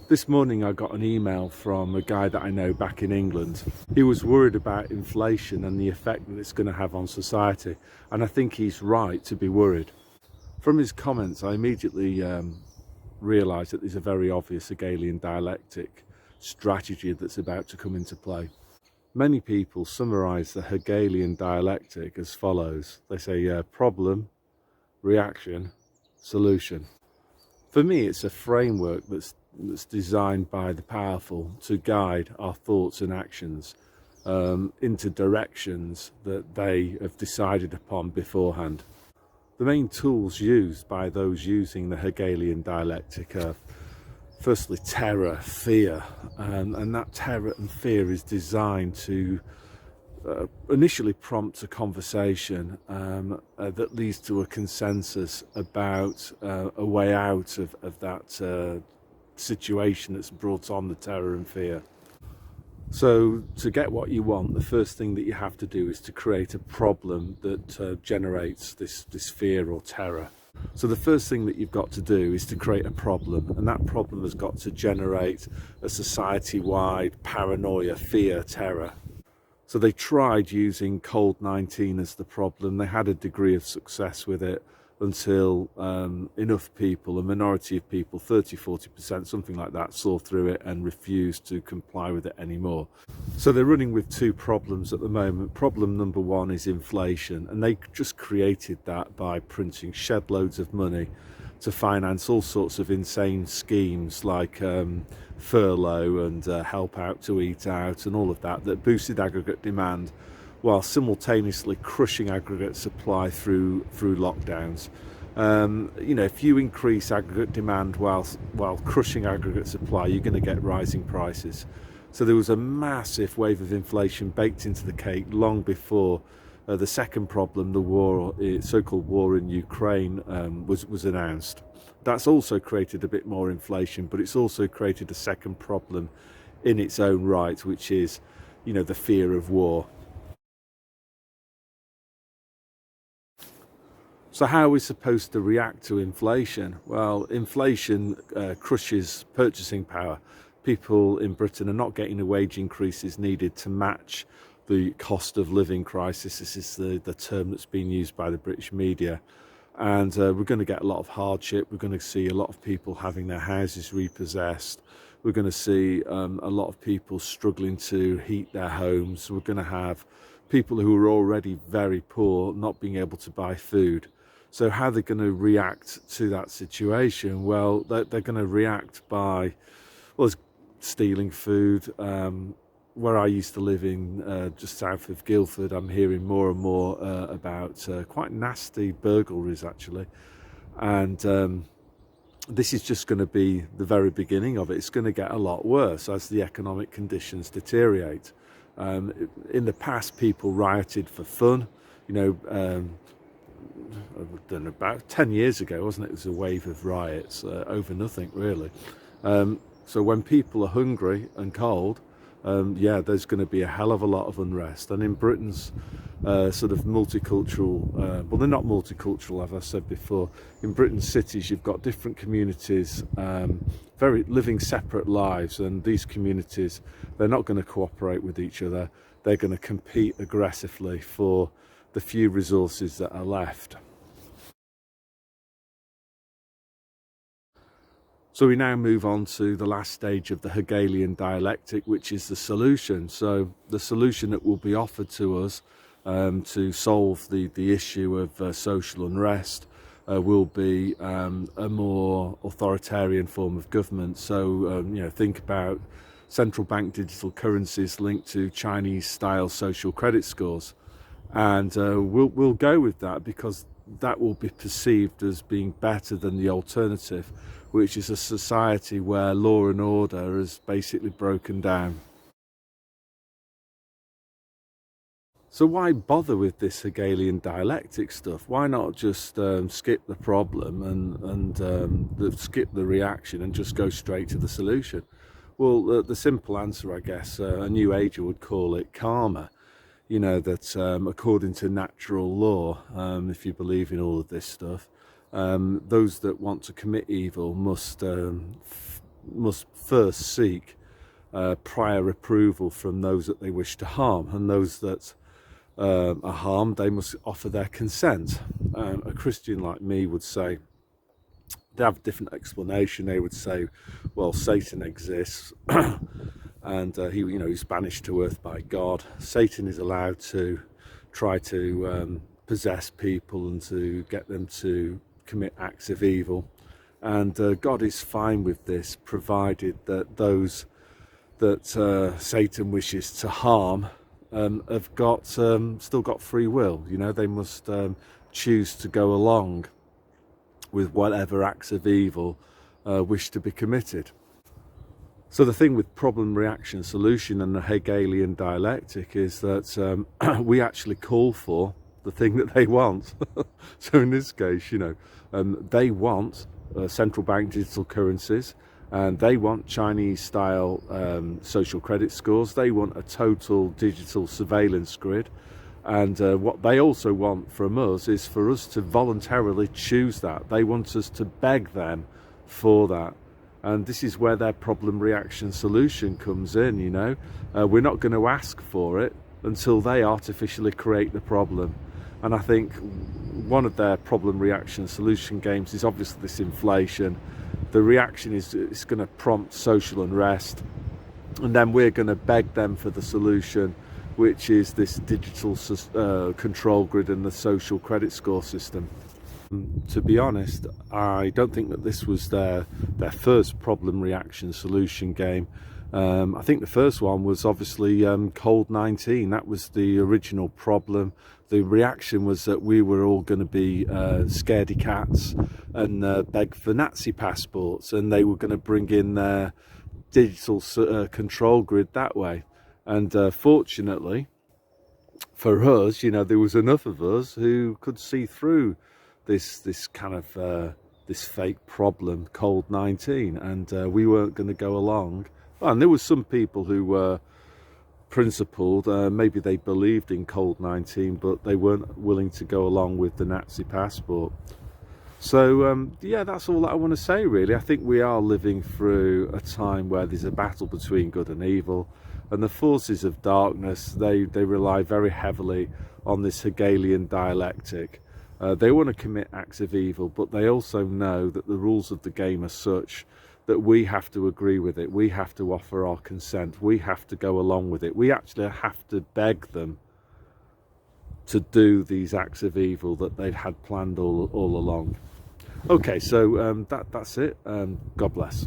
This morning I got an email from a guy that I know back in England. He was worried about inflation and the effect that it's going to have on society, and I think he's right to be worried. From his comments I immediately realised that there's a very obvious Hegelian dialectic strategy that's about to come into play. Many people summarise the Hegelian dialectic as follows. They say problem, reaction, solution. For me, it's a framework that's designed by the powerful to guide our thoughts and actions into directions that they have decided upon beforehand. The main tools used by those using the Hegelian dialectic are firstly terror, fear, and that terror and fear is designed to initially prompt a conversation that leads to a consensus about a way out of that situation that's brought on the terror and fear. So to get what you want, the first thing that you have to do is to create a problem that generates this fear or terror. So the first thing that you've got to do is to create a problem, and that problem has got to generate a society-wide paranoia, fear, terror. So they tried using COVID-19 as the problem. They had a degree of success with it until enough people, a minority of people, 30-40%, something like that, saw through it and refused to comply with it anymore. So they're running with two problems at the moment. Problem number one is inflation, and they just created that by printing shed loads of money to finance all sorts of insane schemes like furlough and help out to eat out and all of that boosted aggregate demand, while simultaneously crushing aggregate supply through lockdowns. If you increase aggregate demand while crushing aggregate supply, you're going to get rising prices. So there was a massive wave of inflation baked into the cake long before the second problem, the war, so-called war in Ukraine, was announced. That's also created a bit more inflation, but it's also created a second problem in its own right, which is, the fear of war. So how are we supposed to react to inflation? Well, inflation crushes purchasing power. People in Britain are not getting the wage increases needed to match the cost of living crisis. This is the term that's been used by the British media. And we're going to get a lot of hardship. We're going to see a lot of people having their houses repossessed. We're going to see a lot of people struggling to heat their homes. We're going to have people who are already very poor not being able to buy food. So how they're going to react to that situation? Well, they're going to react by, stealing food. Where I used to live in, just south of Guildford, I'm hearing more and more about quite nasty burglaries, actually. And this is just going to be the very beginning of it. It's going to get a lot worse as the economic conditions deteriorate. In the past, people rioted for fun. About 10 years ago, wasn't it? It was a wave of riots over nothing, really. So when people are hungry and cold, there's going to be a hell of a lot of unrest. And in Britain's sort of multicultural, they're not multicultural, as I said before. In Britain's cities, you've got different communities, living separate lives, and these communities, they're not going to cooperate with each other. They're going to compete aggressively for the few resources that are left. So we now move on to the last stage of the Hegelian dialectic, which is the solution. So the solution that will be offered to us to solve the issue of social unrest will be a more authoritarian form of government. So, think about central bank digital currencies linked to Chinese-style social credit scores. And we'll go with that because that will be perceived as being better than the alternative, which is a society where law and order is basically broken down. So why bother with this Hegelian dialectic stuff? Why not just skip the problem and skip the reaction and just go straight to the solution? Well, the simple answer, I guess, a new ager would call it karma. That according to natural law, if you believe in all of this stuff, those that want to commit evil must must first seek prior approval from those that they wish to harm, and those that are harmed, they must offer their consent. A Christian like me would say, they have a different explanation. They would say, well, Satan exists and he's banished to earth by God. Satan is allowed to try to possess people and to get them to commit acts of evil, and God is fine with this, provided that those that Satan wishes to harm have got still got free will. They must choose to go along with whatever acts of evil wish to be committed. So the thing with problem, reaction, solution and the Hegelian dialectic is that we actually call for the thing that they want. So in this case, they want central bank digital currencies, and they want Chinese style social credit scores. They want a total digital surveillance grid. And what they also want from us is for us to voluntarily choose that. They want us to beg them for that. And this is where their problem, reaction, solution comes in, We're not going to ask for it until they artificially create the problem. And I think one of their problem, reaction, solution games is obviously this inflation. The reaction is it's going to prompt social unrest. And then we're going to beg them for the solution, which is this digital control grid and the social credit score system. To be honest, I don't think that this was their first problem, reaction, solution game. I think the first one was obviously COVID-19. That was the original problem. The reaction was that we were all going to be scaredy cats and beg for Nazi passports, and they were going to bring in their digital control grid that way. And fortunately for us, there was enough of us who could see through this kind of this fake problem, COVID-19, and we weren't going to go along. And there was some people who were principled. Maybe they believed in COVID-19, but they weren't willing to go along with the Nazi passport. So yeah, that's all that I want to say, really. I think we are living through a time where there's a battle between good and evil, and the forces of darkness, they rely very heavily on this Hegelian dialectic. They want to commit acts of evil, but they also know that the rules of the game are such that we have to agree with it. We have to offer our consent. We have to go along with it. We actually have to beg them to do these acts of evil that they've had planned all along. Okay, so that's it. God bless.